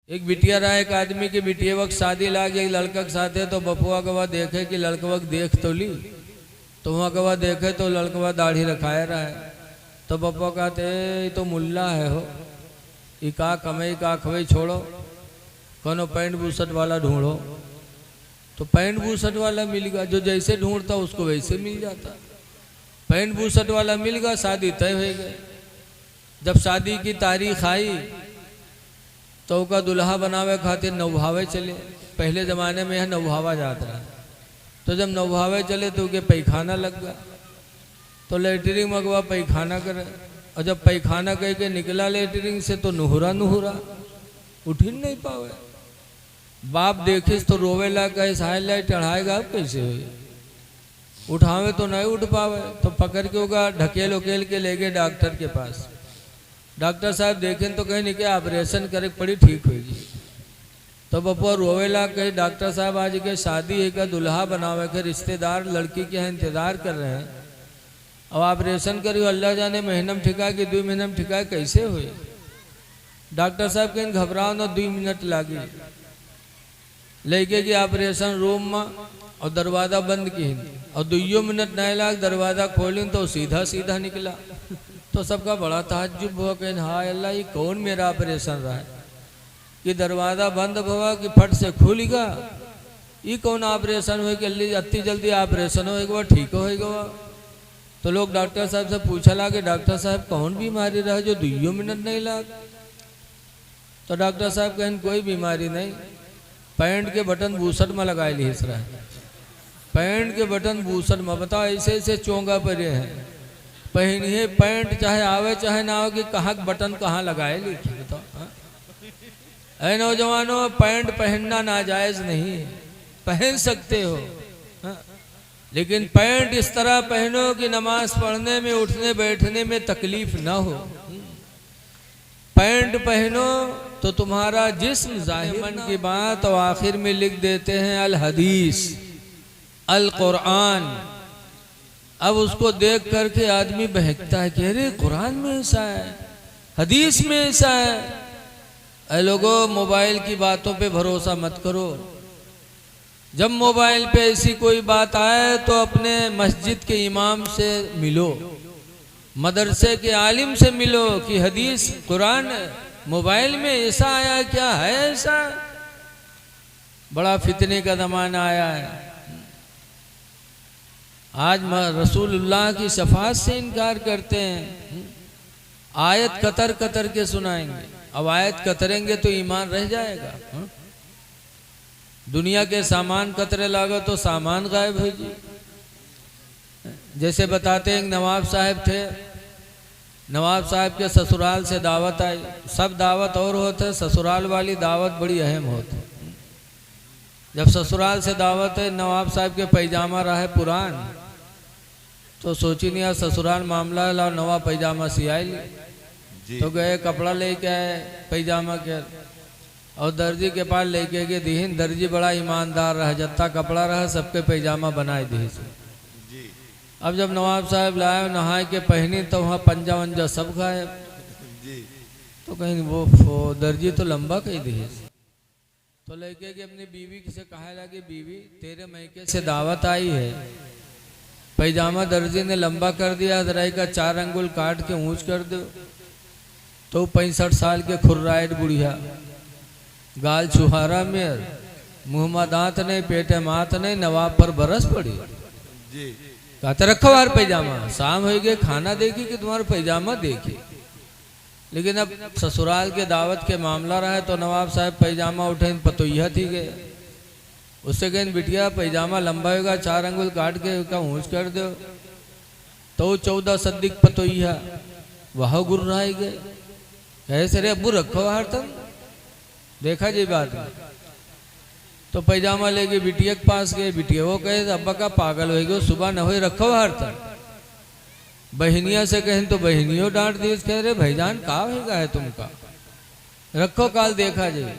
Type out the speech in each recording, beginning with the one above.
एक बिटिया रहा, एक आदमी की बिटिया वक्त शादी लाग एक लड़का के साथ है, तो बपुआ कवा देखे कि लड़का वक्त देख तो ली, तो वहाँ कवा देखे तो लड़कवा दाढ़ी रखाए रहा है। तो बपुआ कहते ये तो मुल्ला है हो, ये का कमाई का खवई छोड़ो, कोनो पैंट बूसट वाला ढूंढो। तो पैंट बूसट वाला मिल गया, जो जैसे ढूंढता उसको वैसे मिल जाता। पैंट बूसट वाला मिल गया, शादी तय हो गई। जब शादी की तारीख आई तो का दुल्हा बनावे खातिर नौभावे चले। पहले ज़माने में यह नौभावा जाता है। तो जब नौभावे चले तो के पैखाना लग गया, तो लेटरिंग मगवा पैखाना करे, और जब पैखाना कह के निकला लेटरिंग से तो नुहरा नुहरा उठ ही नहीं पावे। बाप देखिस तो रोवे ला, कहे साय लाई चढ़ाएगा अब कैसे हुई, उठावे तो नहीं उठ पावे। तो पकड़ के होगा ढकेल उकेल के ले गए डॉक्टर के पास। डॉक्टर साहब देखें तो कहीं नहीं कि ऑपरेशन करे पड़ी ठीक होगी। तो बपुआ रोवेला, कहे डॉक्टर साहब आज के शादी है का दुल्हा बनावे के रिश्तेदार लड़की के यहाँ इंतजार कर रहे हैं, अब ऑपरेशन करियो अल्लाह जाने महीना में ठिका कि 2 महीना में ठिका कैसे हुई। डॉक्टर साहब कहीं घबराओ ना, 2 मिनट लागी। लेके कि ऑपरेशन रूम में और दरवाज़ा बंद की, और 2 मिनट नहीं लाग दरवाज़ा खोली तो सीधा सीधा निकला। तो सबका बड़ा ताज्जुब हुआ, कहीं हाय अल्लाह ये कौन मेरा ऑपरेशन रहा है कि दरवाज़ा बंद हुआ कि फट से खुल गया, ये कौन ऑपरेशन हुआ कि अति जल्दी ऑपरेशन होगा ठीक होगा। तो लोग डॉक्टर साहब से पूछा ला कि डॉक्टर साहब कौन बीमारी रहा जो 2 मिनट नहीं लाग। तो डॉक्टर साहब कहें कोई बीमारी नहीं, पैंट के बटन बूसट में लगाए ली रहा है। पैंट के बटन बूसट में, बताओ ऐसे ऐसे चोंगा पर हैं, पहनिए पैंट चाहे आवे चाहे ना हो कि कहाँ बटन कहाँ लगाए ली। बताओ ऐ नौजवानों, पैंट पहनना नाजायज नहीं है, पहन सकते हो, लेकिन पैंट इस तरह पहनो कि नमाज पढ़ने में उठने बैठने में तकलीफ ना हो। पैंट पहनो तो तुम्हारा जिस्म जाहिर मन की बात, और आखिर में लिख देते हैं अल हदीस अल कुरान। अब उसको देख करके आदमी बहकता है कि अरे कुरान में ऐसा है, हदीस में ऐसा है। ऐ लोगों, मोबाइल की बातों पे भरोसा मत करो। जब मोबाइल पे ऐसी कोई बात आए तो अपने मस्जिद के इमाम से मिलो, मदरसे के आलिम से मिलो कि हदीस कुरान मोबाइल में ऐसा आया, क्या है ऐसा। बड़ा फितने का ज़माना आया है। आज रसूलुल्लाह की शफाअत से इनकार करते हैं, आयत कतर कतर के सुनाएंगे। अब आयत कतरेंगे तो ईमान रह जाएगा। दुनिया के सामान कतरे लागो तो सामान गायब हो जी। जैसे बताते हैं नवाब साहब थे, नवाब साहब के ससुराल से दावत आई। सब दावत और होते, ससुराल वाली दावत बड़ी अहम होती। जब ससुराल से दावत है, नवाब साहब के पैजामा रहा है पुरान, तो सोची नहीं ससुराल मामला ला नवा पैजामा सियाई ली। तो गए कपड़ा लेके आए पैजामा के, और दर्जी के पास लेके गए दीन। दर्जी बड़ा ईमानदार रहा, जत्ता कपड़ा रहा सबके पैजामा बनाए दी। अब जब नवाब साहब लाए नहाए के पहनी तो वहाँ पंजा वंजा सब गायब। तो कहीं वो दर्जी तो लंबा कही दी। तो लेके कि अपनी बीवी से कहा लगी, बीवी तेरे मैके से दावत आई है। पैजामा दर्जी ने लंबा कर दिया, जराई का 4 अंगुल काट के ऊंच कर दो। तो 65 साल के खुर्राइट बुढ़िया, गाल छुहारा मेर, मुँह में दांत नहीं, पेटे मात नहीं, नवाब पर बरस पड़ी। कहते रखो यार पैजामा, शाम हो गए खाना देखी कि तुम्हारा पैजामा देखी। लेकिन अब ससुराल के दावत के मामला रहा है तो नवाब साहब पैजामा उठे पतोइया थी गए। उससे कहें बिटिया पैजामा लंबा होगा, 4 अंगुल काट के का ऊँच कर दो। तो 14 सद्दिक पतोइया वह गुर्राई गए। कैसे रे अब्बू रखो हार तुम, देखा जी बात में। तो पैजामा लेके बिटिया के पास गए। बिटिया वो कहे अब्बा का पागल हो गए, सुबह न हो रखो हार तक। बहनिया से कहें तो बहनियों डांट दी। कह रहे भाईजान का होगा है तुमका, रखो काल देखा जाए।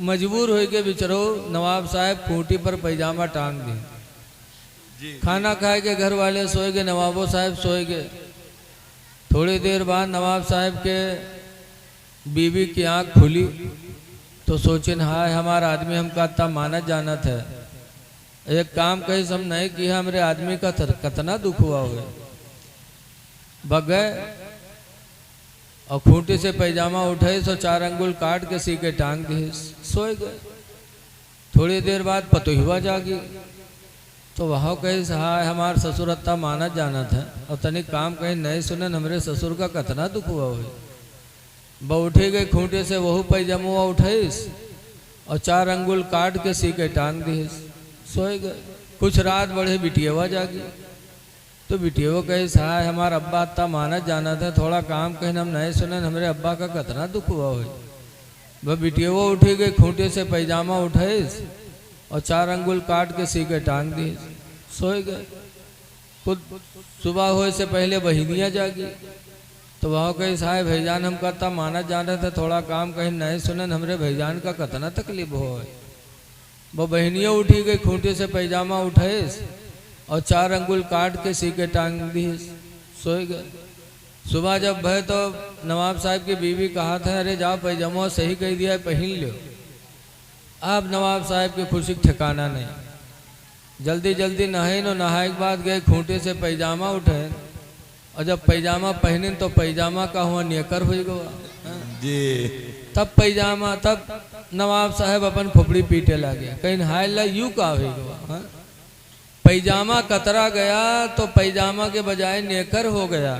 मजबूर हो के बिचरो नवाब साहब खूंटी पर पैजामा टांग दी। खाना खाए के घर वाले सोए गए, नवाबो साहब सोए गए। थोड़ी देर बाद नवाब साहब के बीवी की आंख खुली तो सोचिन हाय हमारा आदमी हमका इतना मानत जानत है, एक काम कही हम नहीं किया, हमरे आदमी का कितना दुख हुआ हुए। बग गए और खूंटी से पैजामा उठे सो 4 अंगुल काट के सी के टांग दिए, सोए गए। थोड़ी देर बाद पतोहिवा जागी तो वह कही हाय हमार ससुर अत्ता मानत जानत है और तनिक काम कहीं नहीं सुने, हमरे ससुर का कितना दुख हुआ हुए। ब उठी गई खूंटे से वहू पैजामुआ उठाईस और 4 अंगुल काट के सी के टांग दिए, सोए गए। कुछ रात बढ़े बिटियवा जागी तो बिटियवा कही हाय हमारा अब्बा इतना मानत जानत है, थोड़ा काम कहीं हम नहीं सुने, हमरे अब्बा का कितना दुख हुआ हुए। वह बिटियवा उठी गई खूंटे से पैजामा उठाईस और 4 अंगुल काट के सी के टांग दिए, सोए गए। खुद सुबह होए से पहले बहिनियाँ जागी तो वह कही साहब भैजान हम करता माना जाने थे, थोड़ा काम कहीं नहीं सुने, हमरे भैजान का कितना तकलीफ हो। वो बहनियाँ उठी गई खूंटे से पैजामा उठाईस और 4 अंगुल काट के सी के टांग दिए, सोए गए। सुबह जब भय तो नवाब साहब की बीवी कहा था अरे जाओ पैजामा सही कह दिया है पहन लो। अब नवाब साहब की खुशी ठिकाना नहीं, जल्दी जल्दी नहाए नो, नहाए के बाद गए खूंटे से पैजामा उठे और जब पैजामा पहने तो पैजामा का हुआ नेकर हो गया जी। तब पैजामा तब नवाब साहब अपन खोपड़ी पीटे लगे, कहीं हाय ला यू का हो गया। पैजामा कतरा गया तो पैजामा के बजाय नेकर हो गया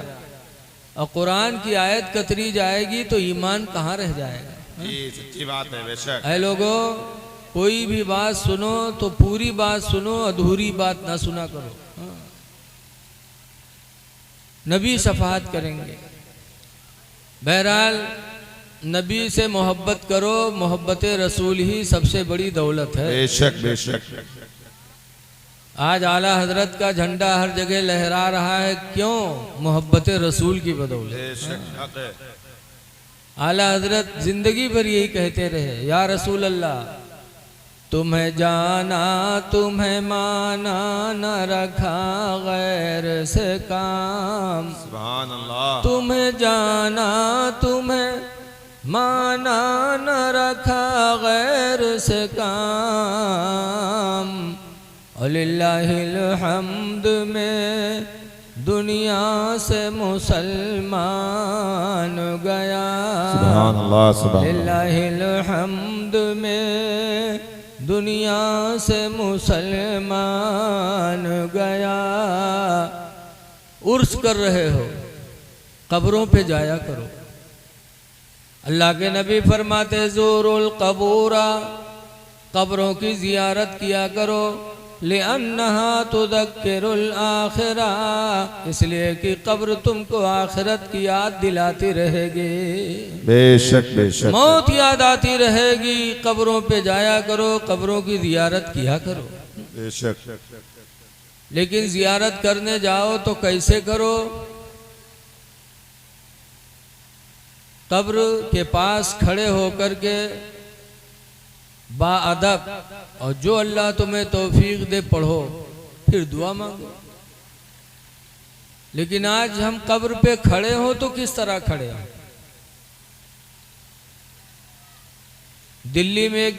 और कुरान की आयत कतरी जाएगी तो ईमान कहाँ रह जाएगा। जी सच्ची बात है बेशक। ऐ लोगों कोई भी बात सुनो तो पूरी बात सुनो, अधूरी बात ना सुना करो। नबी शफाअत करेंगे। बहरहाल नबी से मोहब्बत करो, मोहब्बत रसूल ही सबसे बड़ी दौलत है। बेशक बेशक। आज आला हजरत का झंडा हर जगह लहरा रहा है, क्यों? मोहब्बत रसूल की बदौलत। बेशक। आला हजरत जिंदगी भर यही कहते रहे, या रसूल अल्लाह तुम्हें जाना तुम्हें माना न रखा गैर से काम। सुभान अल्लाह। तुम्हें जाना तुम्हें माना न रखा गैर से काम। अलिल्लाहिल हम्द में दुनिया से मुसलमान गया। सुभान अल्लाह सुभान अल्लाह। अलिल्लाहिल हम्द में दुनिया से मुसलमान गया। उर्स कर रहे हो कब्रों पे जाया करो। अल्लाह के नबी फरमाते ज़ूरुल कबूरा, कब्रों की जियारत किया करो। लिअन्नहा तुदक्किरुल आखिरा, इसलिए कि कब्र तुमको आखिरत की याद दिलाती रहेगी। बेशक बेशक। मौत याद आती रहेगी। कब्रों पे जाया करो, कब्रों की जियारत किया करो। बेशक। लेकिन जियारत करने जाओ तो कैसे करो? कब्र के पास खड़े होकर के बाअदब और जो अल्लाह तुम्हें तौफीक दे पढ़ो, फिर दुआ मांगो। लेकिन आज हम कब्र पे खड़े हो तो किस तरह खड़े हो? दिल्ली में एक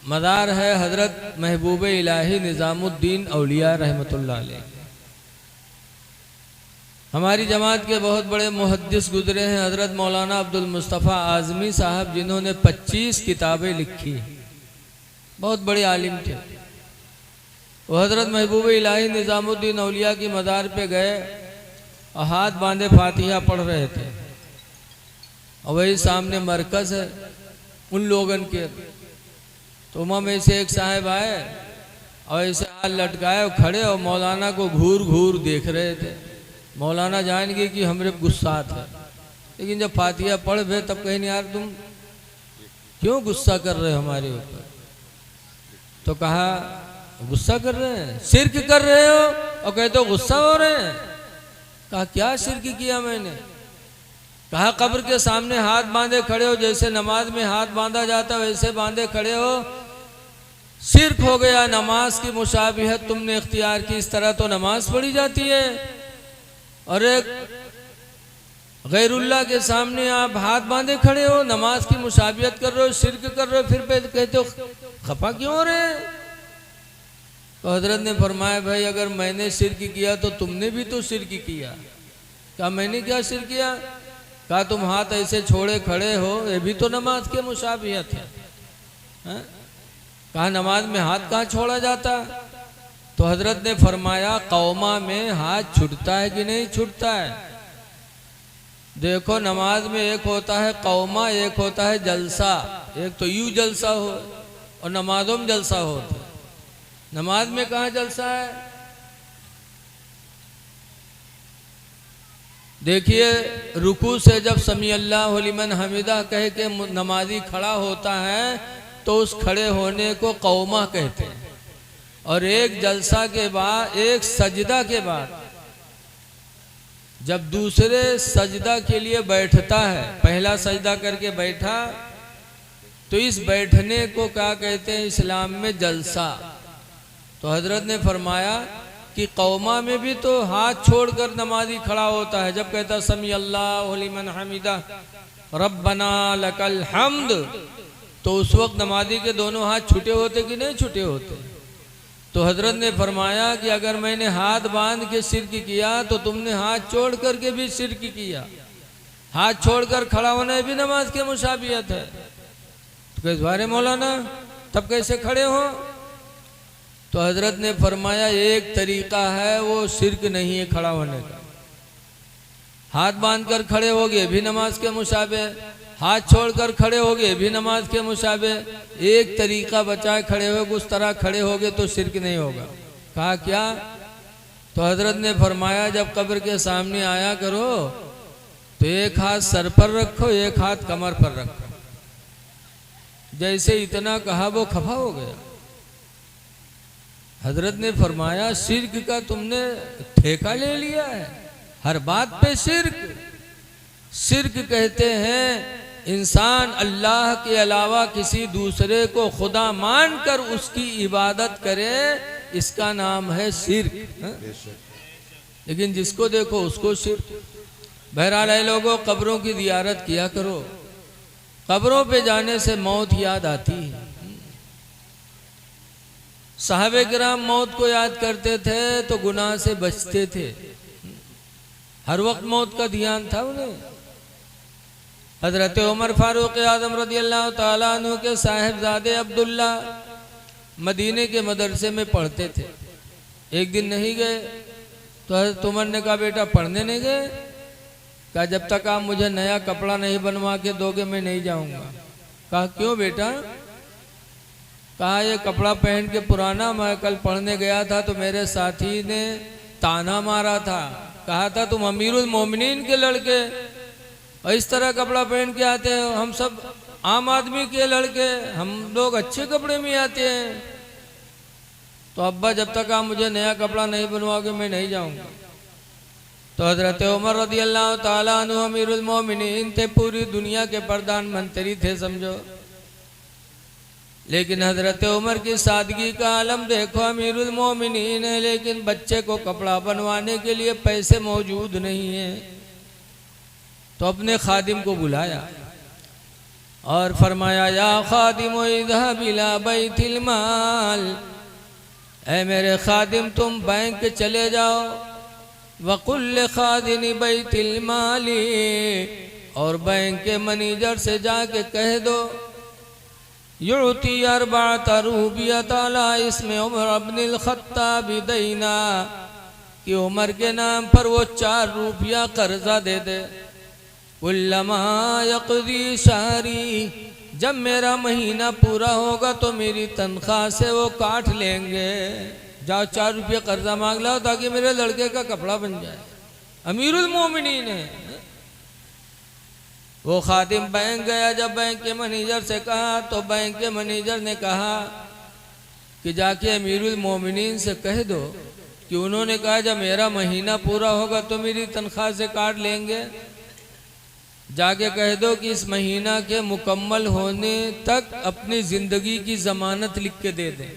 मज़ार है हजरत महबूब इलाही निज़ामुद्दीन औलिया रहमतुल्लाह अलैह। हमारी जमात के बहुत बड़े मुहद्दिस गुजरे हैं हजरत मौलाना अब्दुल मुस्तफ़ा आज़मी साहब, जिन्होंने 25 किताबें लिखी, बहुत बड़े आलिम थे। वो हजरत महबूब इलाही निज़ामुद्दीन औलिया की मज़ार पे गए और हाथ बांधे फातिहा पढ़ रहे थे और वही सामने मरकज़ है उन लोगन के। तो उमा में से एक साहब आए और ऐसे हाथ लटकाए और खड़े और मौलाना को घूर घूर देख रहे थे। मौलाना जानेंगे कि हमरे गुस्सा था, लेकिन जब फातिहा पढ़ गए तब कहीं यार तुम क्यों गुस्सा कर रहे हो हमारे ऊपर? तो कहा गुस्सा कर रहे हैं, शिर्क कर रहे हो? और कहते हो गुस्सा हो रहे हैं। कहा क्या शिर्क किया मैंने? कहा कब्र के सामने हाथ बांधे खड़े हो, जैसे नमाज में हाथ बांधा जाता वैसे बांधे खड़े हो, शिर्क हो गया। नमाज की मुशाबिहत तुमने इख्तियार की, इस तरह तो नमाज पढ़ी जाती है। और एक गैरुल्लाह के सामने आप हाथ बांधे खड़े हो, नमाज की मुशाबियत कर रहे हो, शिरक कर रहे हो, फिर कहते हो खफा क्यों हो रहे हैं? तो हजरत ने फरमाया भाई अगर मैंने शिरक किया तो तुमने भी तो शिरक किया। कहा मैंने क्या शिरक किया? कहा तुम हाथ ऐसे छोड़े खड़े हो, ये भी तो नमाज के मुशाबियत है। कहा नमाज में हाथ कहाँ छोड़ा जाता? तो हजरत ने फरमाया कौमा में हाथ छूटता है कि नहीं छूटता है? देखो नमाज में एक होता है कौमा, एक होता है जलसा। एक तो यूं जलसा हो और नमाजों में जलसा होता है। नमाज में कहाँ जलसा है? देखिए रुकू से जब समी अल्लाहु लिमन हमिदा कह के नमाजी खड़ा होता है तो उस खड़े होने को कौमा कहते हैं। और एक जलसा के बाद, एक सजदा के बाद जब दूसरे सजदा के लिए बैठता है, पहला सजदा करके बैठा तो इस बैठने को क्या कहते हैं इस्लाम में? जलसा। तो हजरत ने फरमाया कि कौमा में भी तो हाथ छोड़कर नमाजी खड़ा होता है। जब कहता समी अल्लाहु लिमन हमिदा रब्बना लकल हम्द, तो उस वक्त नमाजी के दोनों हाथ छूटे होते कि नहीं छूटे होते? तो हजरत ने फरमाया कि अगर मैंने हाथ बांध के शिरक किया तो तुमने हाथ छोड़ करके भी शिरक किया। हाथ छोड़कर खड़ा होना भी नमाज के मुशाबियत है। तो कैसे बारे मौलाना तब कैसे खड़े हो? तो हजरत ने फरमाया एक तरीका है वो शिरक नहीं है खड़ा होने का। हाथ बांध कर खड़े हो गए भी नमाज के मुशाबे, हाथ छोड़कर खड़े हो गए भी नमाज के मुशाबे। एक तरीका बचाए खड़े हो, उस तरह खड़े हो गए तो शिरक नहीं होगा। कहा क्या? तो हजरत ने फरमाया जब कब्र के सामने आया करो तो एक हाथ सर पर रखो, एक हाथ कमर पर रखो। जैसे इतना कहा वो खफा हो गया। हजरत ने फरमाया शिरक का तुमने ठेका ले लिया है, हर बात पे शिरक। शिरक कहते हैं इंसान अल्लाह के अलावा किसी दूसरे को खुदा मानकर उसकी इबादत करे, इसका नाम है शिरक। लेकिन जिसको देखो उसको शिरक। बहरहाल है लोगों, कब्रों की जियारत किया करो। कब्रों पे जाने से मौत याद आती है। साहबे किराम मौत को याद करते थे तो गुनाह से बचते थे। हर वक्त मौत का ध्यान था उन्हें। हजरत उमर फारूक आजम रदी अल्लाह ताला अन्हु के साहिबजादे अब्दुल्ला मदीने के मदरसे में पढ़ते थे। एक दिन नहीं गए तो हजरत उमर ने कहा बेटा पढ़ने नहीं गए? कहा जब तक आप मुझे नया कपड़ा नहीं बनवा के दोगे मैं नहीं जाऊंगा। कहा क्यों बेटा? कहा ये कपड़ा पहन के पुराना, मैं कल पढ़ने गया था तो मेरे साथी ने ताना मारा था, कहा था तुम अमीरुल मोमिनीन के लड़के और इस तरह कपड़ा पहन के आते हो, हम सब आम आदमी के लड़के, हम लोग अच्छे कपड़े में आते हैं। तो अब्बा जब तक आप मुझे नया कपड़ा नहीं बनवाओगे मैं नहीं जाऊंगा। तो हजरत उमर रदी अल्लाह ताला अन्हु अमीरुल मोमिनीन थे, पूरी दुनिया के प्रधानमंत्री थे समझो। लेकिन हजरत उमर की सादगी का आलम देखो, अमीरुल मोमिनीन है लेकिन बच्चे को कपड़ा बनवाने के लिए पैसे मौजूद नहीं है। तो अपने खादिम को बुलाया और फरमाया या खादिम इज़हब इला बैतिल माल, ऐ मेरे खादिम तुम बैंक चले जाओ। वकुल खादिन बैतिल माली, और बैंक के मैनेजर से जाके कह दो युती अरबात रूबियत अला इसमें उमर अब्निल खत्ताब दैना, कि उमर के नाम पर वो 4 रुपया कर्जा दे दे। उल्लमा यक़दी शहरी, जब मेरा महीना पूरा होगा तो मेरी तनख्वाह से वो काट लेंगे। जाओ 4 रुपये कर्जा मांग लाओ ताकि मेरे लड़के का कपड़ा बन जाए। अमीरुल मोमिनीन है। वो खादिम बैंक गया। जब बैंक के मैनेजर से कहा तो बैंक के मैनेजर ने कहा कि जाके अमीरुल मोमिनीन से कह दो कि उन्होंने कहा जब मेरा महीना पूरा होगा तो मेरी तनख्वाह से काट लेंगे। जाके कह दो कि इस महीना के मुकम्मल होने तक अपनी ज़िंदगी की ज़मानत लिख के दे दें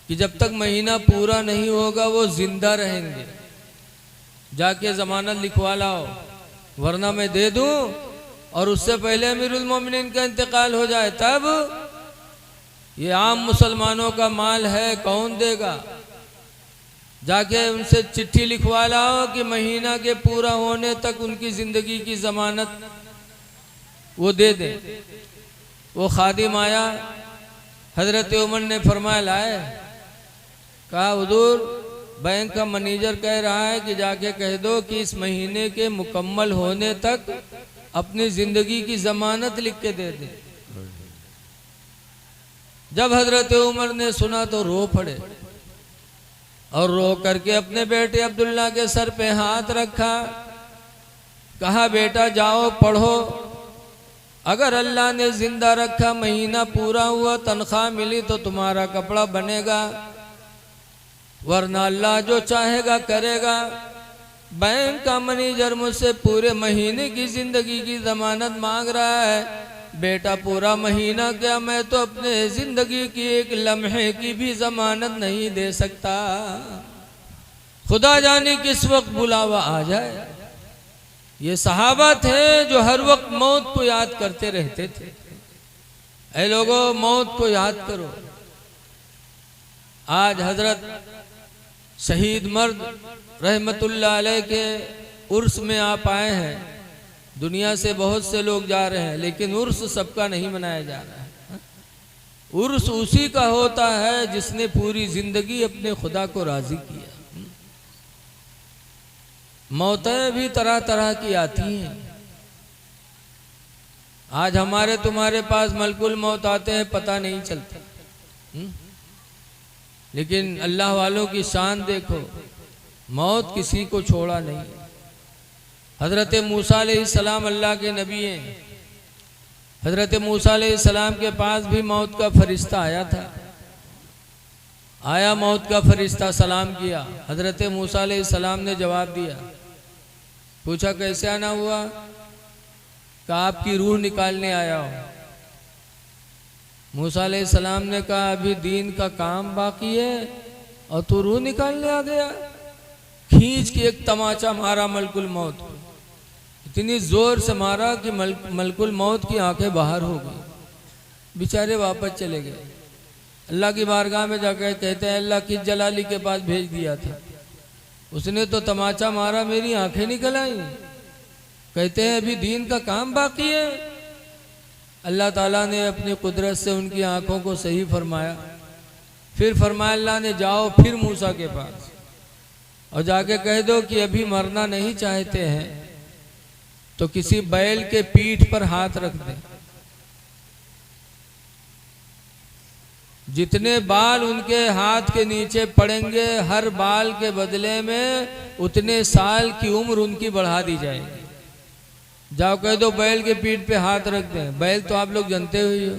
कि जब तक महीना पूरा नहीं होगा वो जिंदा रहेंगे। जाके ज़मानत लिखवा लाओ। वरना मैं दे दूं और उससे पहले अमीरुल मोमिनीन का इंतकाल हो जाए तब। ये आम मुसलमानों का माल है, कौन देगा? जाके उनसे चिट्ठी लिखवा लाओ कि महीना के पूरा होने तक उनकी जिंदगी की जमानत वो दे दे। वो खादिम आया, हजरत उमर ने फरमाया लाए। कहा हुजूर बैंक का मैनेजर कह रहा है कि जाके कह दो कि इस महीने के मुकम्मल होने तक अपनी जिंदगी की जमानत लिख के दे दे। जब हजरत उमर ने सुना तो रो पड़े और रो करके अपने बेटे अब्दुल्ला के सर पे हाथ रखा। कहा बेटा जाओ पढ़ो, अगर अल्लाह ने जिंदा रखा महीना पूरा हुआ तनख्वाह मिली तो तुम्हारा कपड़ा बनेगा, वरना अल्लाह जो चाहेगा करेगा। बैंक का मैनेजर मुझसे पूरे महीने की जिंदगी की जमानत मांग रहा है। बेटा पूरा महीना क्या, मैं तो अपने जिंदगी की एक लम्हे की भी जमानत नहीं दे सकता। खुदा जाने किस वक्त बुलावा आ जाए। ये सहाबा थे जो हर वक्त मौत को याद करते रहते थे। ऐ लोगों मौत को याद करो। आज हजरत शहीद मर्द रहमतुल्लाह अलैह के उर्स में आप आए हैं। दुनिया से बहुत से लोग जा रहे हैं लेकिन उर्स सबका नहीं मनाया जा रहा है। उर्स उसी का होता है जिसने पूरी जिंदगी अपने खुदा को राजी किया। मौतें भी तरह तरह की आती हैं। आज हमारे तुम्हारे पास मलकुल मौत आते हैं, पता नहीं चलता। लेकिन अल्लाह वालों की शान देखो, मौत किसी को छोड़ा नहीं। हजरत मूसा अलैहिस्सलाम अल्लाह के नबी हैं। हजरत मूसा अलैहिस्सलाम के पास भी मौत का फरिश्ता आया था। आया मौत का फरिश्ता, सलाम किया। हजरत मूसा अलैहिस्सलाम ने जवाब दिया। पूछा कैसे आना हुआ? कहा आपकी रूह निकालने आया हो। मूसा अलैहिस्सलाम ने कहा अभी दीन का काम बाकी है और तू रूह निकालने आ गया। खींच के एक तमाचा मारा मलकुल मौत को, इतनी जोर से मारा कि मलकुल मौत की आंखें बाहर हो गई। बेचारे वापस चले गए। अल्लाह की बारगाह में जाकर कहते हैं अल्लाह की जलाली के पास भेज दिया था, उसने तो तमाचा मारा मेरी आंखें निकल आई। कहते हैं अभी दीन का काम बाकी है। अल्लाह ताला ने अपनी कुदरत से उनकी आंखों को सही फरमाया। फिर फरमाया अल्लाह ने जाओ फिर मूसा के पास और जाके कह दो कि अभी मरना नहीं चाहते हैं तो किसी बैल के पीठ पर हाथ रख दें। जितने बाल उनके हाथ के नीचे पड़ेंगे हर बाल के बदले में उतने साल की उम्र उनकी बढ़ा दी जाएगी। जाओ कह दो बैल के पीठ पे हाथ रख दें। बैल तो आप लोग जानते हुए हो,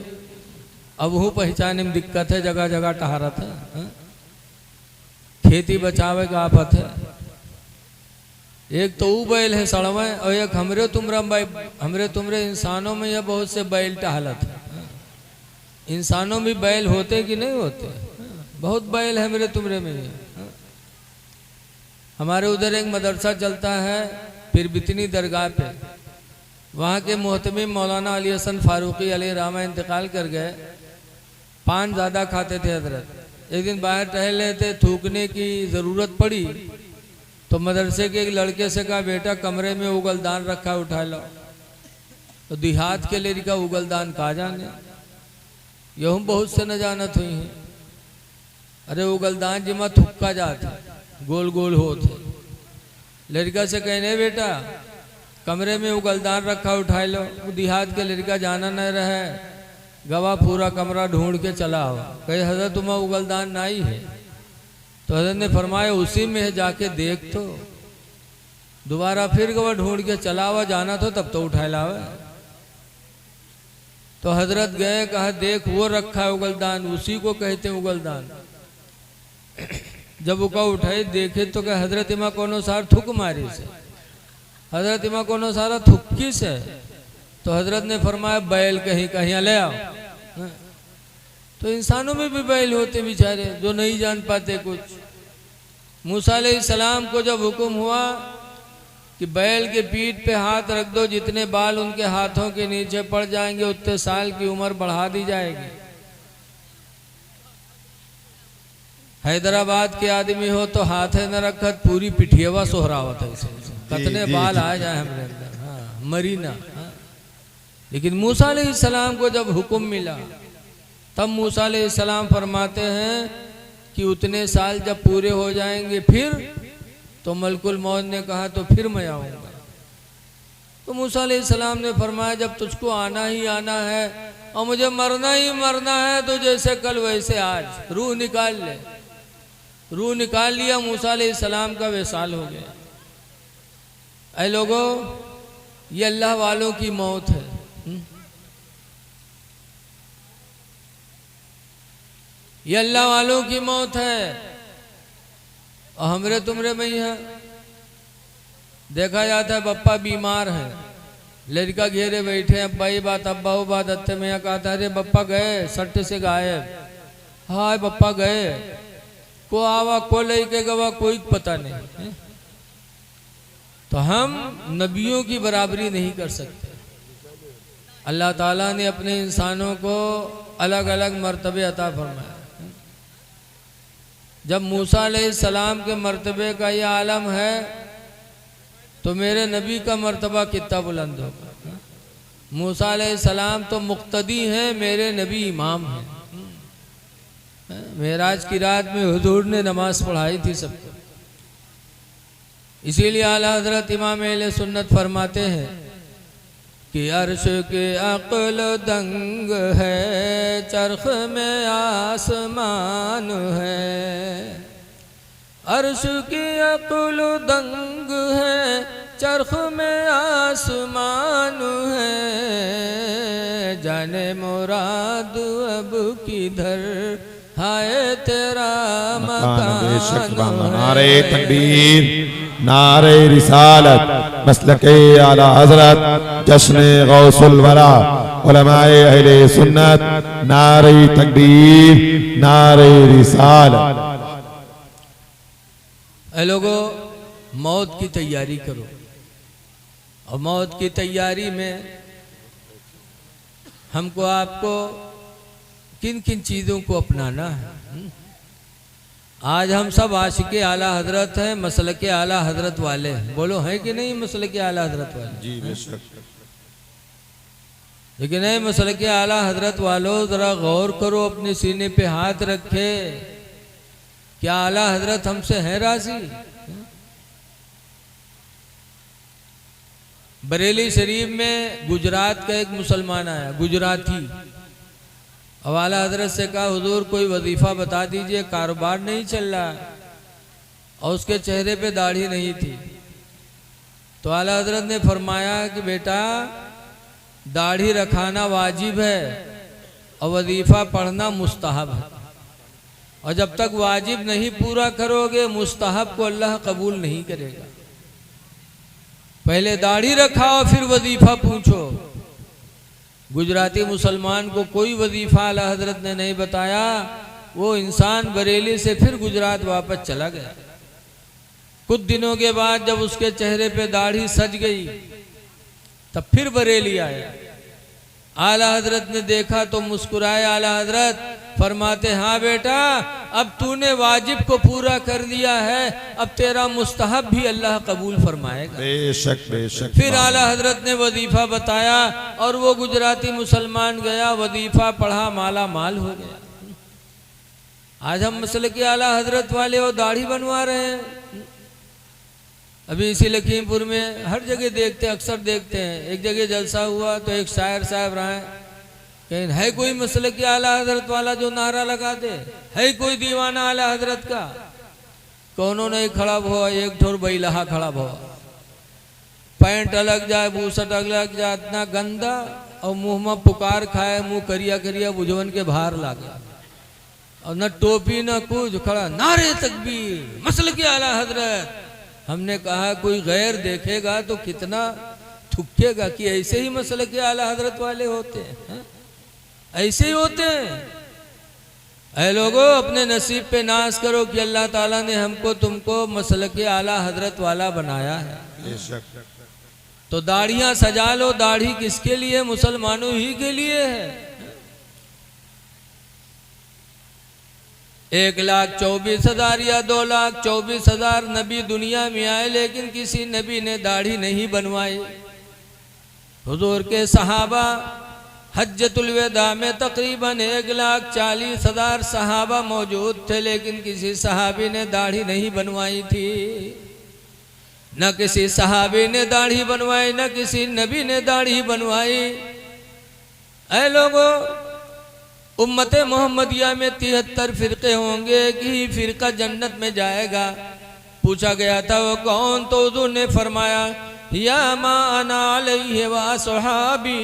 अब वो पहचाने में दिक्कत है, जगह जगह टहरत है। खेती बचावे का आफत है। एक तो वो बैल है सड़वे और एक हमरे तुमरे इंसानों में यह बहुत से बैल टहलत है। इंसानों में बैल होते कि नहीं होते? बहुत बैल है मेरे तुमरे में। हमारे उधर एक मदरसा चलता है फिर बितनी दरगाह पे, वहाँ के मोहतमिम मौलाना अली हसन फारूकी अलैहि रहमा इंतकाल कर गए। पान ज़्यादा खाते थे हजरत। एक दिन बाहर टहल रहे थे, थूकने की ज़रूरत पड़ी तो मदरसे के एक लड़के से कहा बेटा कमरे में उगलदान रखा उठा लो। तो देहात के लिए का उगलदान कहा जाने, यहूँ बहुत से न जानत हुई हैं। अरे उगलदान जिमा थुक्का जाता गोल गोल होते। लड़का से कहने बेटा कमरे में उगलदान रखा उठा लो। देहात के लड़का जाना न रहे, गवाह पूरा कमरा ढूंढ के चला हुआ। कहे हजरत तुम्हें उगलदान नहीं है? तो हजरत ने फरमाया उसी में है, जाके देख। तो दोबारा फिर गवाह ढूंढ के चला हुआ, जाना तो तब तो उठा लावे। तो हजरत गए, कहा देख वो रखा है उगलदान, उसी को कहते हैं उगलदान। जब वो उठाए देखे तो कहे हजरत इमा कोनो सार थुक मारी से, हजरत इमा कोनो सारा थुक्की से। तो हजरत ने फरमाया बैल कहीं कहीं ले आओ। तो इंसानों में भी बैल होते बेचारे जो नहीं जान पाते कुछ। मूसा अलैहिस्सलाम को जब हुक्म हुआ कि बैल के पीठ पे हाथ रख दो, जितने बाल उनके हाथों के नीचे पड़ जाएंगे उतने साल की उम्र बढ़ा दी जाएगी। हैदराबाद के आदमी हो तो हाथे न रखत पूरी पिठियवा सोहरावत है, कतने बाल आ जाए हमारे अंदर, हाँ मरी ना। हाँ। लेकिन मूसा अलैहिस्सलाम को जब हुक्म मिला तब मूसा अलैहिस्सलाम फरमाते हैं कि उतने साल जब पूरे हो जाएंगे फिर, तो मलकुल मौत ने कहा तो फिर मैं आऊँगा। तो मूसा अलैहिस्सलाम ने फरमाया जब तुझको आना ही आना है और मुझे मरना ही मरना है तो जैसे कल वैसे आज रूह निकाल ले। रूह निकाल लिया, मूसा अलैहिस्सलाम का विसाल हो गया। ऐ लोगों, ये अल्लाह वालों की मौत है। ये अल्लाह वालों की मौत है और हमरे तुमरे में ही है। देखा जाता है बप्पा बीमार है, लड़का घेरे बैठे, अब्बा ये बात अब्बा वो बात, अत्ते में कहता अरे बप्पा गए सट से गायब, हाय बप्पा गए, को आवा को लेके गवा कोई पता नहीं है? तो हम नबियों की बराबरी नहीं कर सकते। अल्लाह ताला ने अपने इंसानों को अलग अलग मर्तबे अता फरमाया। जब मूसा अलैहिस्सलाम के मर्तबे का ये आलम है तो मेरे नबी का मर्तबा कितना बुलंद होगा। मूसा अलैहिस्सलाम तो मुक्तदी हैं, मेरे नबी इमाम हैं। मेराज की रात में हुजूर ने नमाज पढ़ाई थी सबको। इसीलिए आला हजरत इमाम अहले सुन्नत फरमाते हैं कि अर्श के अक्ल दंग है, चरख में आसमान है। अर्श की अक्ल दंग है, चरख में आसमान है। जाने मुराद अब किधर हाय तेरा मकान है। नारे तकबीर, नारे रिसालत, मसलके आला हजरत, जश्न गौसुल वरा, उलमाए अहले सुन्नत, नारे तकबीर, नारे रिसालत। ऐ लोगों, मौत की तैयारी करो और मौत की तैयारी में हमको आपको किन किन चीज़ों को अपनाना है। आज हम सब आशिके आला हजरत हैं, मसलके आला हजरत वाले हैं। बोलो हैं कि नहीं मसलके आला हजरत वाले? जी बेशक। लेकिन है मसलके आला हजरत वालों, जरा गौर करो, अपने सीने पे हाथ रखे, क्या आला हजरत हमसे है राजी? बरेली शरीफ में गुजरात का एक मुसलमान आया, गुजराती। अब आला हजरत से कहा हुजूर कोई वजीफा बता दीजिए, कारोबार नहीं चल रहा, और उसके चेहरे पे दाढ़ी नहीं थी। तो आला हजरत ने फरमाया कि बेटा दाढ़ी रखाना वाजिब है और वजीफा पढ़ना मुस्तहब है, और जब तक वाजिब नहीं पूरा करोगे मुस्तहब को अल्लाह कबूल नहीं करेगा। पहले दाढ़ी रखाओ फिर वजीफा पूछो। गुजराती मुसलमान को कोई वजीफा आला हजरत ने नहीं बताया। वो इंसान बरेली से फिर गुजरात वापस चला गया। कुछ दिनों के बाद जब उसके चेहरे पे दाढ़ी सज गई तब फिर बरेली आया। आला हजरत ने देखा तो मुस्कुराए। आला हजरत फरमाते हाँ बेटा, अब तूने वाजिब को पूरा कर दिया है, अब तेरा मुस्तहब भी अल्लाह कबूल फरमाएगा। बेशक बेशक। फिर आला हजरत ने वजीफा बताया और वो गुजराती मुसलमान गया, वजीफा पढ़ा, माला माल हो गया। आज हम मसले के आला हजरत वाले वो दाढ़ी बनवा रहे हैं। अभी इसी लखीमपुर में हर जगह देखते हैं, अक्सर देखते हैं। एक जगह जलसा हुआ तो एक शायर साहब रहे, कहीं है कोई मसले के आला हजरत वाला जो नारा लगा दे, है कोई दीवाना आला हजरत का? कौनों नहीं खड़ा हुआ, एक ठोर बैलहा खड़ा हुआ, पैंट अलग जाए, बूसट अलग जाए, इतना गंदा, और मुंह में पुकार खाए, मुंह करिया करिया बुझवन के बाहर लागे, और न टोपी न कुछ, खड़ा नारे तकबीर, मसले के आला हजरत। हमने कहा कोई गैर देखेगा तो कितना थुकेगा कि ऐसे ही मसले के आला हजरत वाले होते हैं, ऐसे ही होते हैं। ऐ लोगों, अपने नसीब पे नाज करो कि अल्लाह ताला ने हमको तुमको मसलके आला हजरत वाला बनाया है। बेशक तो दाढ़ियां सजा लो। दाढ़ी किसके लिए? मुसलमानों ही के लिए है। 1,24,000 या 2,24,000 नबी दुनिया में आए, लेकिन किसी नबी ने दाढ़ी नहीं बनवाई। हुजूर के सहाबा हज्जतुल विदा में तकरीबन 1,40,000 सहाबा मौजूद थे, लेकिन किसी सहाबी ने दाढ़ी नहीं बनवाई थी। न किसी सहाबी ने दाढ़ी बनवाई, न किसी नबी ने दाढ़ी बनवाई। ऐ लोगों, उम्मत मोहम्मदिया में 73 फिरके होंगे। एक ही फिरका जन्नत में जाएगा। पूछा गया था वो कौन, तो हुजूर ने फरमाया या मा अना अलैहि व असहाबी,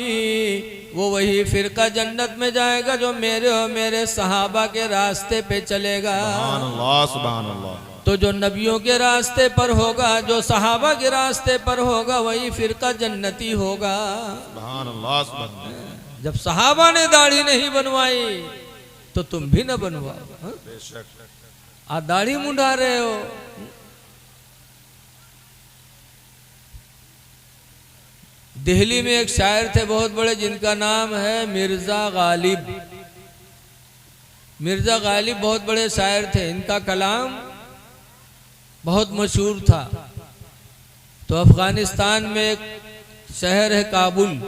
वो वही फिरका जन्नत में जाएगा जो मेरे और मेरे सहाबा के रास्ते पे चलेगा। सुभान अल्लाह, सुभान अल्लाह। तो जो नबियों के रास्ते पर होगा, जो सहाबा के रास्ते पर होगा, वही फिरका जन्नती होगा। सुभान अल्लाह, सुभान अल्लाह। जब सहाबा ने दाढ़ी नहीं बनवाई तो तुम भी न बनवाओ। बेशक आप दाढ़ी मुंडा रहे हो। दिल्ली में एक शायर थे बहुत बड़े, जिनका नाम है मिर्जा गालिब। मिर्जा गालिब बहुत बड़े शायर थे। इनका कलाम बहुत मशहूर था। तो अफगानिस्तान में एक शहर है काबुल।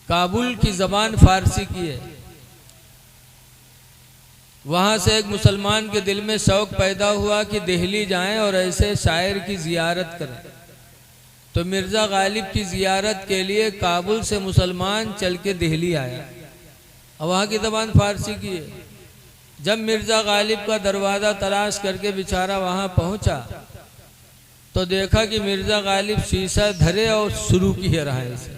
काबुल की ज़बान फारसी की है। वहाँ से एक मुसलमान के दिल में शौक़ पैदा हुआ कि दिल्ली जाएं और ऐसे शायर की ज़ियारत करें। तो मिर्ज़ा गालिब की ज़ियारत के लिए काबुल से मुसलमान चल के दिल्ली आया। और वहाँ की ज़बान फारसी की है। जब मिर्ज़ा गालिब का दरवाज़ा तलाश करके बेचारा वहाँ पहुँचा तो देखा कि मिर्ज़ा गालिब शीशा धरे और शुरू किए रहा है इसे।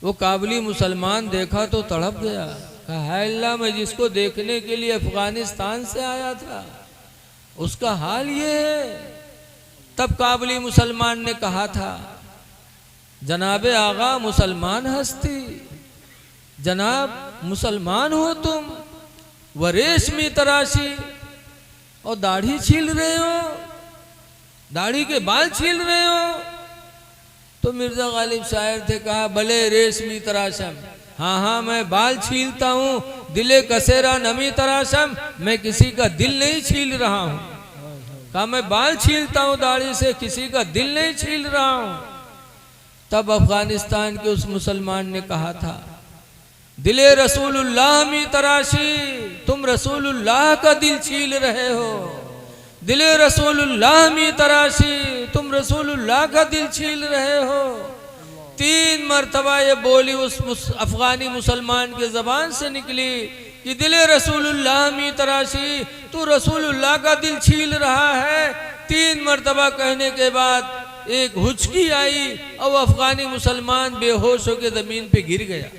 वो काबुली मुसलमान देखा तो तड़प गया। कहा हाय अल्लाह, मैं जिसको देखने के लिए अफगानिस्तान से आया था उसका हाल ये है। तब काबुली मुसलमान ने कहा था जनाबे आगा मुसलमान हस्ती, जनाब मुसलमान हो तुम, व रेशमी तराशी, और दाढ़ी छील रहे हो, दाढ़ी के बाल छील रहे हो। तो मिर्ज़ा गालिब शायर थे। कहा भले रेशमी तराशम, हाँ हाँ मैं बाल छीलता हूँ। दिले कसेरा नमी तराशम, मैं किसी का दिल नहीं छील रहा हूँ। कहा मैं बाल छीलता हूँ दाढ़ी से, किसी का दिल नहीं छील रहा हूँ। तब अफगानिस्तान के उस मुसलमान ने कहा था दिले रसूलुल्लाह मी तराशी, तुम रसूलुल्लाह का दिल छील रहे हो। दिले रसूलुल्लाह मी तराशी, तुम रसूलुल्लाह का दिल छील रहे हो। 3 मरतबा ये बोली उस अफगानी मुसलमान के ज़बान से निकली कि दिले रसूलुल्लाह मी तराशी, तू रसूलुल्लाह का दिल छील रहा है। 3 मरतबा कहने के बाद एक हुचकी आई और अफगानी मुसलमान बेहोश होकर ज़मीन पे गिर गया।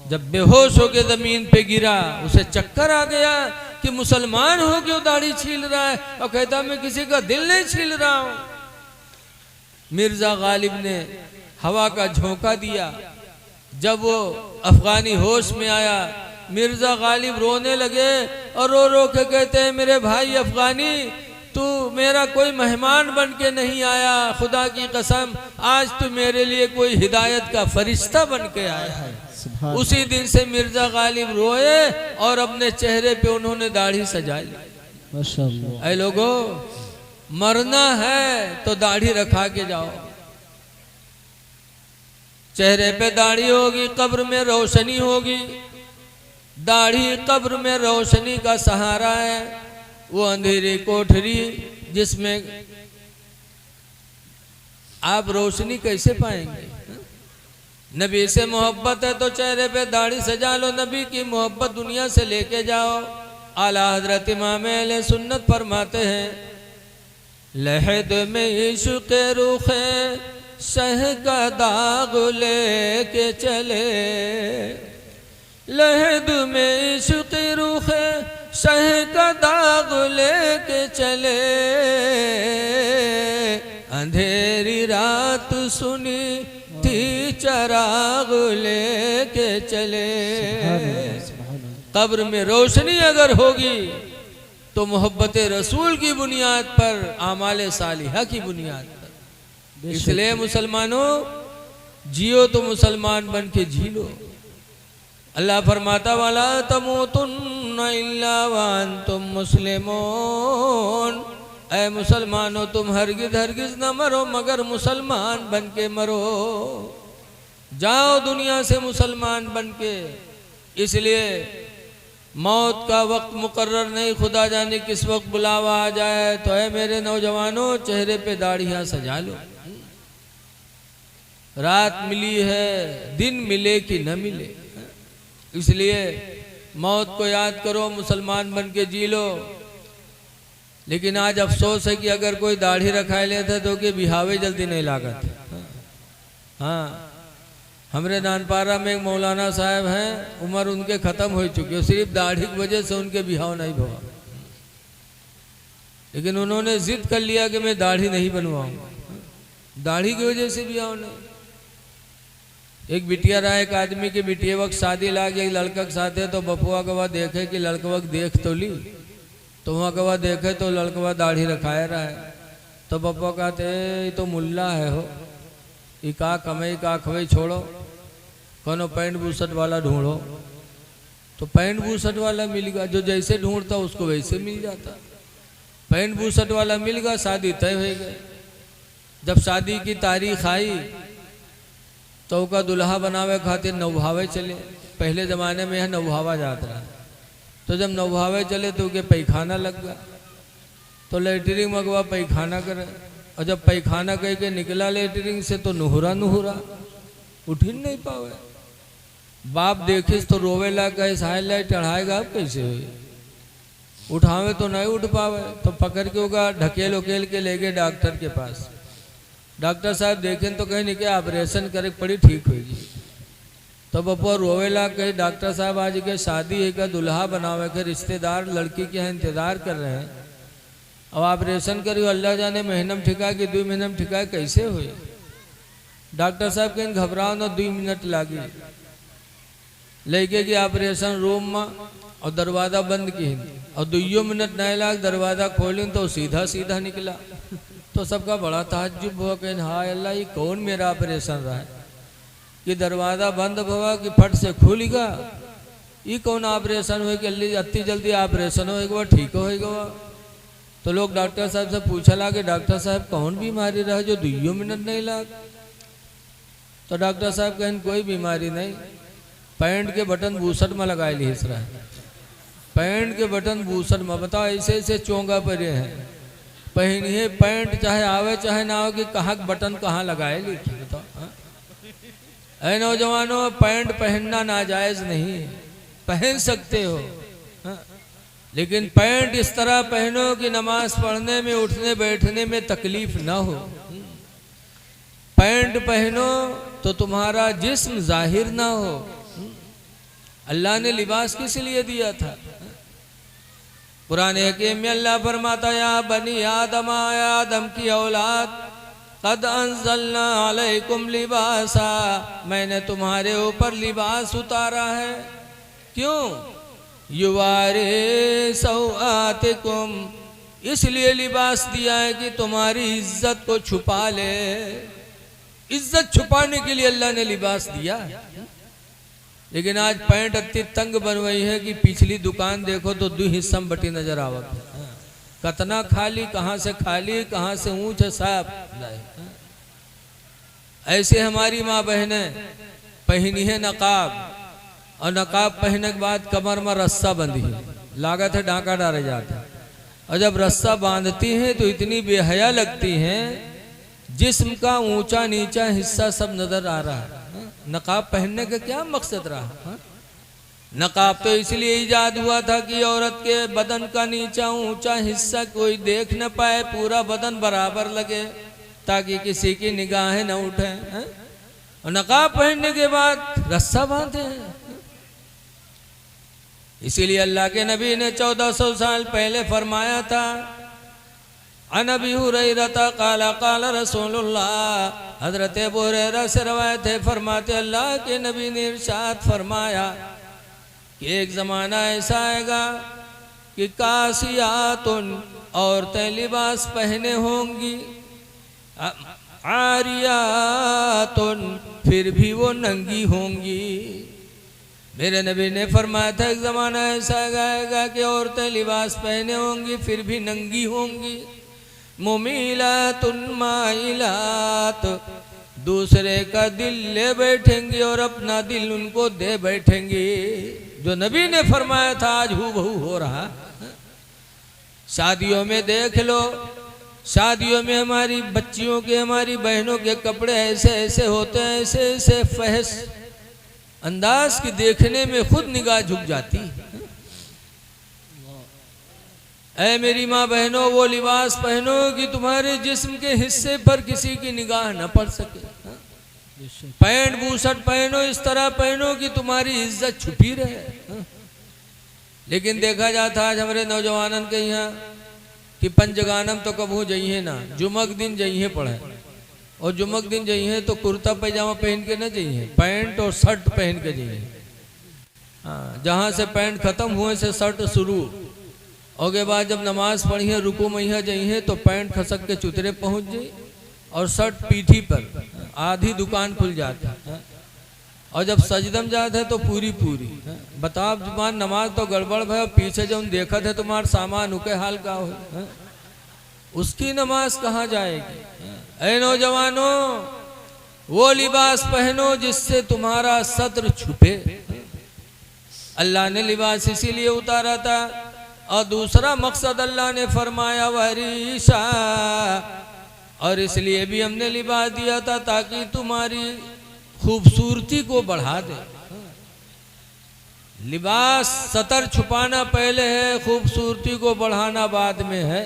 जब बेहोश होकर ज़मीन पे गिरा उसे चक्कर आ गया कि मुसलमान हो क्यों दाढ़ी छील रहा है, और कहता मैं किसी का दिल नहीं छील रहा हूं। मिर्ज़ा गालिब ने हवा का झोंका दिया। जब वो अफगानी होश में आया, मिर्ज़ा गालिब रोने लगे और रो रो के कहते हैं मेरे भाई अफगानी, तू मेरा कोई मेहमान बन के नहीं आया, खुदा की कसम आज तू मेरे लिए कोई हिदायत का फरिश्ता बन के आया है। उसी दिन से मिर्ज़ा गालिब रोए और अपने चेहरे पे उन्होंने दाढ़ी सजा ली। माशाअल्लाह। ऐ लोगों, मरना है तो दाढ़ी रखा के जाओ। चेहरे पे दाढ़ी होगी, कब्र में रोशनी होगी। दाढ़ी कब्र में रोशनी का सहारा है। वो अंधेरी कोठरी जिसमें आप रोशनी कैसे पाएंगे? नबी से मोहब्बत है तो चेहरे पे दाढ़ी सजा लो। नबी की मोहब्बत दुनिया से लेके जाओ। आला हजरत इमाम अहले सुन्नत फरमाते हैं लहद में इश्क़ रुख़े शह का दाग लेके चले, लहद में इश्क़ रुख़े शह का दाग लेके चले, अंधेरी रात सुनी थी चराग लेके चले। कब्र में रोशनी अगर होगी तो मोहब्बत रसूल की बुनियाद पर, आमाले सालिहा की बुनियाद पर। इसलिए मुसलमानों, जियो तो मुसलमान बन के जी लो। अल्लाह फरमाता वाला तमूतुन्ना इल्ला व अंतुम मुस्लिमून, ऐ मुसलमानों तुम हरगिज हरगिज न मरो मगर मुसलमान बन के मरो। जाओ दुनिया से मुसलमान बन के। इसलिए मौत का वक्त मुकर्रर नहीं, खुदा जाने किस वक्त बुलावा आ जाए। तो है मेरे नौजवानों, चेहरे पे दाढ़ियां सजा लो। रात मिली है, दिन मिले कि न मिले, इसलिए मौत को याद करो, मुसलमान बन के जी लो। लेकिन आज अफसोस है कि अगर कोई दाढ़ी रखाए लेते तो कि बिहावे जल्दी नहीं लागत। हाँ, हमरे नानपारा में एक मौलाना साहब हैं, उम्र उनके ख़त्म हो चुकी है, सिर्फ दाढ़ी की वजह से उनके बिहाव नहीं हुआ। लेकिन उन्होंने जिद कर लिया कि मैं दाढ़ी नहीं बनवाऊंगा, दाढ़ी की वजह से बिहाव नहीं। एक बिटिया रहा, एक आदमी की बिटिया वक्त शादी ला गई, लड़का के साथ है तो बपुआ गवा देखे कि लड़का वक्त देख तो ली, तो वहाँ गवा देखे तो लड़का दाढ़ी रखाया रहा है। तो बपुआ कहते ये तो मुल्ला है हो, ये का कमाई का खवई छोड़ो, कोनो पैंट बूसट वाला ढूंढो। तो पैंट बूसट वाला मिल गया, जो जैसे ढूंढता उसको वैसे मिल जाता। पैंट बूसट वाला मिल गया, शादी तय हो गई। जब शादी की तारीख आई तो का दुल्हा बनावे खातिर नौभावे चले। पहले ज़माने में यह नौभावा जाता रहा। तो जब नौभावे चले तो के पैखाना लग गया, तो लेटरिंग मगवा पैखाना करे। और जब पैखाना कह के निकला लेटरिंग से तो नुहरा नुहरा, उठ ही नहीं पावे। बाप देखिस तो रोवे ला, कहे साहिल लाई चढ़ाएगा अब कैसे हुई, उठावे तो नहीं उठ पावे। तो पकड़ के होगा ढकेल उकेल के ले गए डॉक्टर के पास। डॉक्टर साहब देखें तो कहीं नहीं कि ऑपरेशन करे पड़ी ठीक होगी। तो बपुआ रोवेला, कहे डॉक्टर साहब आज के शादी है का दुल्हा बनावे के, रिश्तेदार लड़की के यहाँ इंतजार कर रहे हैं, अब ऑपरेशन करियो अल्लाह जाने महीना में ठिका कि 2 महीना में ठिका कैसे हुई। डॉक्टर साहब कहीं घबराओ ना, 2 मिनट लागी। लेके कि ऑपरेशन रूम में और दरवाज़ा बंद की, और 2 मिनट नहीं लाग दरवाज़ा खोली तो सीधा सीधा निकला। तो सबका बड़ा ताज्जुब हुआ कि हाय अल्लाह, ये कौन मेरा ऑपरेशन रहा है कि दरवाज़ा बंद हुआ कि फट से खुलेगा, ये कौन ऑपरेशन हुआ कि अति जल्दी ऑपरेशन होगा ठीक होगा। तो लोग डॉक्टर साहब से पूछा ला कि डॉक्टर साहब कौन बीमारी रहा जो 2 मिनट नहीं लाग। तो डॉक्टर साहब कहें कोई बीमारी नहीं, पैंट के बटन बूसट में लगा ली इस रहा है। पैंट के बटन बूसट में, बताओ ऐसे ऐसे चोंगा पर हैं, पहनिए पैंट चाहे आवे चाहे ना हो कि कहाँ बटन कहाँ लगाए ली। बताओ ऐ नौजवानों, पैंट पहनना नाजायज नहीं, पहन सकते हो। लेकिन पैंट इस तरह पहनो कि नमाज पढ़ने में उठने बैठने में तकलीफ ना हो। पैंट पहनो तो तुम्हारा जिस्म जाहिर ना हो। अल्लाह ने लिबास किस लिए दिया था? कुरान हकीम में अल्लाह फरमाता या बनी आदम, आदम की औलाद, कद अंज़लना अलैकुम लिबासा, मैंने तुम्हारे ऊपर लिबास उतारा है। क्यों? युवारे सौआतिकुम, इसलिए लिबास दिया है कि तुम्हारी इज्जत को छुपा ले। इज्जत छुपाने के लिए अल्लाह ने लिबास दिया। लेकिन आज पैंट अति तंग बनवाई है कि पिछली दुकान देखो तो 2 हिस्सा में बटी नजर आवत है। कतना खाली, कहाँ से खाली, कहाँ से ऊंच है साहब। ऐसे हमारी माँ बहनें पहनी है नकाब, और नकाब पहनने के बाद कमर में रस्सा बंधी है, लागत है डाका डाले जाता। और जब रस्सा बांधती हैं तो इतनी बेहया लगती हैं, जिस्म का ऊंचा नीचा हिस्सा सब नजर आ रहा है। नकाब पहनने का क्या मकसद रहा? नकाब तो इसलिए ईजाद हुआ था कि औरत के बदन का नीचा ऊंचा हिस्सा कोई देख न पाए, पूरा बदन बराबर लगे, ताकि किसी की निगाहें न उठे। और नकाब पहनने के बाद रस्सा बांधे हैं। इसीलिए अल्लाह के नबी ने 1400 साल पहले फरमाया था, अनबी हुरैरा काला काला रसूलुल्लाह, हजरत अबू हुरैरा से रवायत है, फरमाते अल्लाह के नबी ने इरशाद फरमाया, कि एक ज़माना ऐसा आएगा कि कासियातुन औरतें लिबास पहने होंगी, आरियातुन फिर भी वो नंगी होंगी। मेरे नबी ने फरमाया था एक ज़माना ऐसा आएगा कि औरतें लिबास पहने होंगी फिर भी नंगी होंगी। मुमीलातुन माइलात, दूसरे का दिल ले बैठेंगी और अपना दिल उनको दे बैठेंगी। जो नबी ने फरमाया था आज हूबहू हो रहा। शादियों में देख लो, शादियों में हमारी बच्चियों के, हमारी बहनों के कपड़े ऐसे ऐसे होते हैं, ऐसे ऐसे फहश अंदाज की देखने में खुद निगाह झुक जाती। ऐ मेरी माँ बहनों, वो लिबास पहनो कि तुम्हारे जिस्म के हिस्से पर किसी की निगाह न पड़ सके। पैंट बूशर्ट पहनो, इस तरह पहनो कि तुम्हारी इज्जत छुपी रहे। लेकिन देखा जाता आज हमारे नौजवानन के यहाँ कि पंचगानम तो कबू जाइए ना, जुमक दिन जाइए पढ़े, और जुमक दिन जाइए तो कुर्ता पैजामा पहन के ना जाइए, पैंट और शर्ट पहन के जाइए। हाँ, जहाँ से पैंट खत्म हुए से शर्ट शुरू, और के बाद जब नमाज पढ़िए रुकू मैया जाइए तो पैंट खसक के चुतरे पहुँच जाए और शर्ट पीठी पर, आधी दुकान खुल जाती है। और जब सजदम जाते है तो पूरी पूरी। बताओ जुबान नमाज तो गड़बड़ है, पीछे जब देखा थे तुम्हारा सामान उके हाल का हो, उसकी नमाज कहाँ जाएगी। ऐ नौजवानों, वो लिबास पहनो जिससे तुम्हारा सत्र छुपे। अल्लाह ने लिबास इसीलिए उतारा था, और दूसरा मकसद अल्लाह ने फरमाया वरीशा, और इसलिए भी हमने लिबास दिया था ताकि तुम्हारी खूबसूरती को बढ़ा दे। लिबास सतर छुपाना पहले है, खूबसूरती को बढ़ाना बाद में है।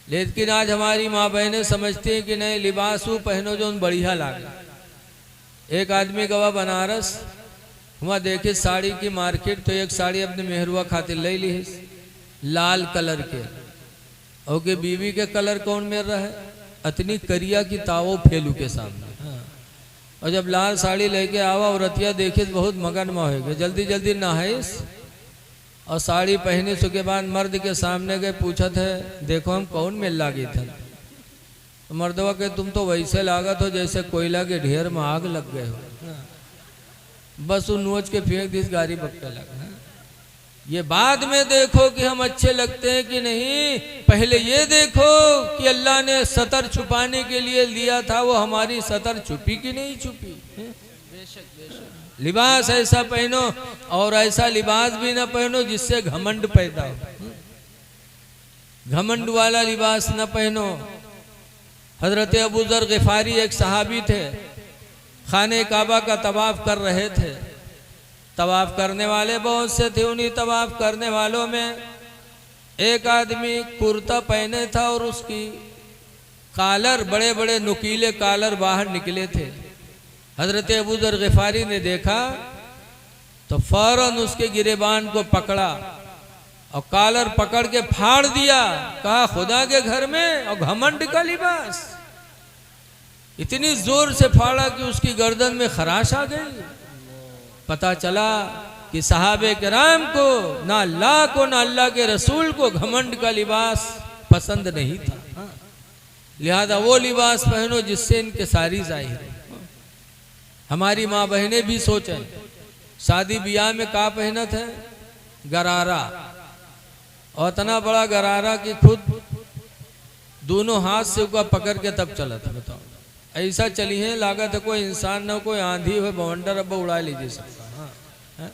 लेकिन आज हमारी माँ बहनें समझती हैं कि नहीं, लिबास वो पहनो जो उन बढ़िया लागे। एक आदमी गवा बनारस वहाँ देखे साड़ी की मार्केट, तो एक साड़ी अपने मेहरुआ खातिर ले ली है लाल कलर के, और के बीवी के कलर कौन मिल रहा है, अतनी करिया की तावो फेलू के सामने। और जब लाल साड़ी लेके आवा और रतिया देखे तो बहुत मगन में हो गए, जल्दी जल्दी नहाइस और साड़ी पहने सो के बाद मर्द के सामने गए, पूछा थे देखो हम कौन मिल लागे थे। तो मर्दवा के तुम तो वैसे लागत हो जैसे कोयला के ढेर में आग लग गए हो, बस उन नोच के फेंक दी गाड़ी बक्का लगा। ये बाद में देखो कि हम अच्छे लगते हैं कि नहीं, पहले ये देखो कि अल्लाह ने सतर छुपाने के लिए लिया था, वो हमारी सतर छुपी कि नहीं छुपी। लिबास ऐसा पहनो, और ऐसा लिबास भी ना पहनो जिससे घमंड पैदा हो। घमंड वाला लिबास न पहनो। हजरत अबू जर गिफारी एक सहाबी थे, खाने काबा का तवाफ कर रहे थे। तवाफ करने वाले बहुत से थे, उन्हीं तवाफ करने वालों में एक आदमी कुर्ता पहने था और उसकी कालर, बड़े बड़े नुकीले कालर बाहर निकले थे। हजरत अबू जर गिफारी ने देखा तो फौरन उसके गिरेबान को पकड़ा और कालर पकड़ के फाड़ दिया। कहा खुदा के घर में और घमंड का लिबास। इतनी जोर से फाड़ा कि उसकी गर्दन में खराश आ गई। पता चला कि सहाबे किराम को, ना अल्लाह को ना अल्लाह के रसूल को घमंड का लिबास पसंद नहीं था। लिहाजा वो लिबास पहनो जिससे इनके सारी जाहिर है। हमारी माँ बहनें भी सोचें, शादी ब्याह में का पहनत है, गरारा, और इतना बड़ा गरारा कि खुद दोनों हाथ से उसका पकड़ के तब चला था। बताओ ऐसा चली है, लागत है कोई इंसान ना, कोई आंधी हो बवंडर अब उड़ा लीजिए सबका। हाँ,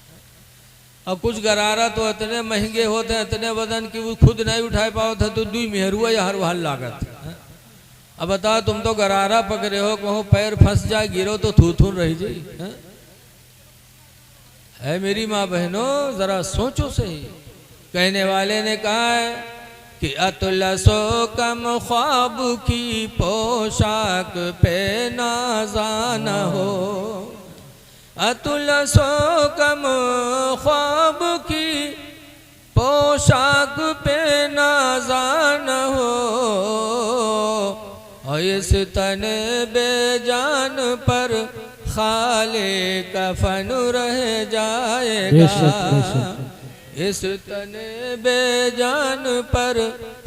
और कुछ गरारा तो इतने महंगे होते हैं, इतने वजन कि वो खुद नहीं उठा पाओ था तो दुई मेहरुआ या हर वाल लागत है। अब बताओ तुम तो गरारा पकड़े हो, कहो पैर फंस जाए गिरो तो थू थू रह जाए। है मेरी माँ बहनों, जरा सोचो सही। कहने वाले ने कहा है कि अतलसो कम ख्वाब की पोशाक पे नाज़ान हो, अतलसो कम ख्वाब की पोशाक पे नाज़ान हो, और इस तन बेजान पर खाले कफन रह जाएगा। बेशक, बेशक। इस तने बेजान पर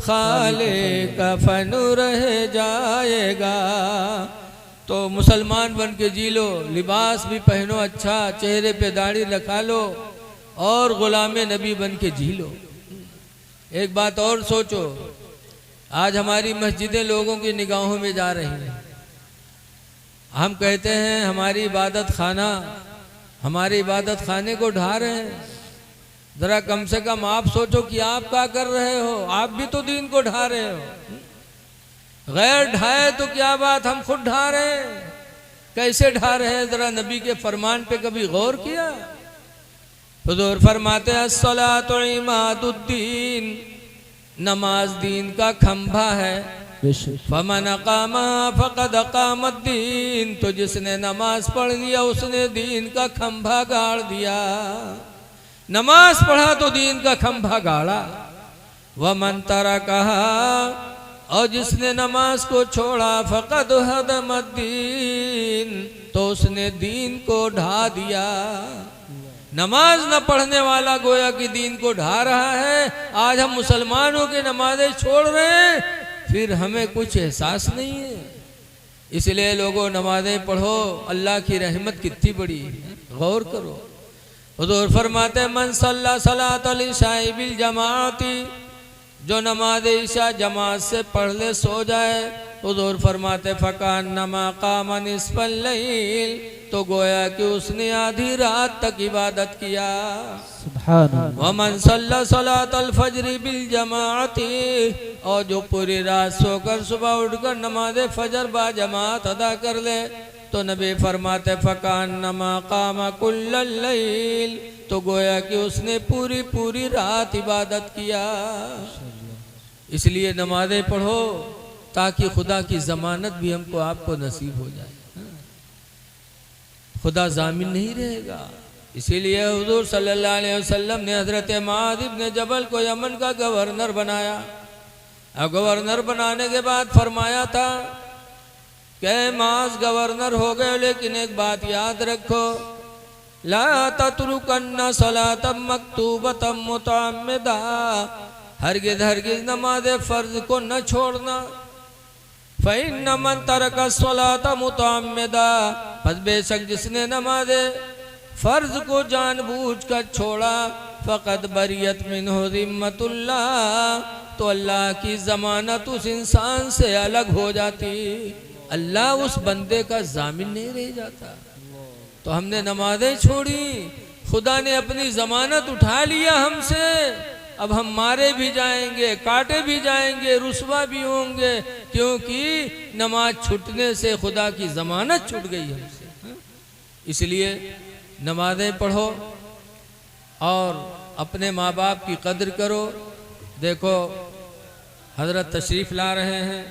खाले कफन रह जाएगा। तो मुसलमान बन के जी लो, लिबास भी पहनो अच्छा, चेहरे पे दाढ़ी रखा लो और गुलाम नबी बन के जी लो। एक बात और सोचो, आज हमारी मस्जिदें लोगों की निगाहों में जा रही हैं। हम कहते हैं हमारी इबादत खाना, हमारे इबादत खाने को ढा रहे हैं। जरा कम से कम आप सोचो कि आप क्या कर रहे हो, आप भी तो दीन को ढा रहे हो। गैर ढाए तो क्या बात, हम खुद ढा रहे हैं। कैसे ढा रहे हैं, जरा नबी के फरमान पे कभी गौर किया? हुजूर फरमाते हैं अस्सलातु इमादुद्दीन, नमाज दीन का खंभा है। फमन अकामा फकद अकामद्दीन, तो जिसने नमाज पढ़ लिया उसने दीन का खंभा गाड़ दिया। नमाज पढ़ा तो दीन का खंभा गाड़ा। वमन तरकहा, और जिसने नमाज को छोड़ा फकद हदमद्दीन, तो उसने दीन को ढा दिया। नमाज न पढ़ने वाला गोया कि दीन को ढा रहा है। आज हम मुसलमानों की नमाजें छोड़ रहे हैं, फिर हमें कुछ एहसास नहीं है। इसलिए लोगों नमाजें पढ़ो, अल्लाह की रहमत कितनी बड़ी है, गौर करो। हुजूर फरमाते मन सल्ला सलातल इशाई बिल जमाती, जो नमाज ईशा जमात से पढ़ ले सो जाए। हुजूर फरमाते फकान नमा कामा निस्फल लैल, तो गोया कि उसने आधी रात तक इबादत किया। वमन सल्ला सलातल फजरी बिल जमाती, और जो पूरी रात सोकर सुबह उठकर नमाज फजर बा जमात अदा कर ले, तो नबी फरमाते फकान नमा कामा कुल्लल लैल, तो गोया कि उसने पूरी पूरी रात इबादत किया। इसलिए नमाजें पढ़ो ताकि खुदा की ज़मानत भी हमको आपको नसीब हो जाए। खुदा जामिन नहीं रहेगा। इसीलिए हुजूर सल्लल्लाहु अलैहि वसल्लम ने हज़रत मुआज़ इब्न जबल को यमन का गवर्नर बनाया। और गवर्नर बनाने के बाद फरमाया था कि मुआज़ गवर्नर हो गए, लेकिन एक बात याद रखो, ला ततरुकन्ना सलातम मक्तूबतम मुतअम्मिदा, हरगिज़ हरगिज़ नमाज फ़र्ज को न छोड़ना। फ़इन्न मन तरक सलात मुतअम्मिदा, बस बेशक जिसने नमाज फ़र्ज को जानबूझकर छोड़ा, फ़क़द बरियत मिन्हु ज़िम्मतुल्लाह, तो अल्लाह की ज़मानत उस इंसान से अलग हो जाती। अल्लाह उस बंदे का जामिन नहीं रह जाता। तो हमने नमाजें छोड़ी, खुदा ने अपनी ज़मानत उठा लिया हमसे। अब हम मारे भी जाएंगे, काटे भी जाएंगे, रुसवा भी होंगे, क्योंकि नमाज छूटने से खुदा की ज़मानत छूट गई हमसे। इसलिए नमाजें पढ़ो और अपने माँ बाप की कद्र करो। देखो हज़रत तशरीफ़ ला रहे हैं,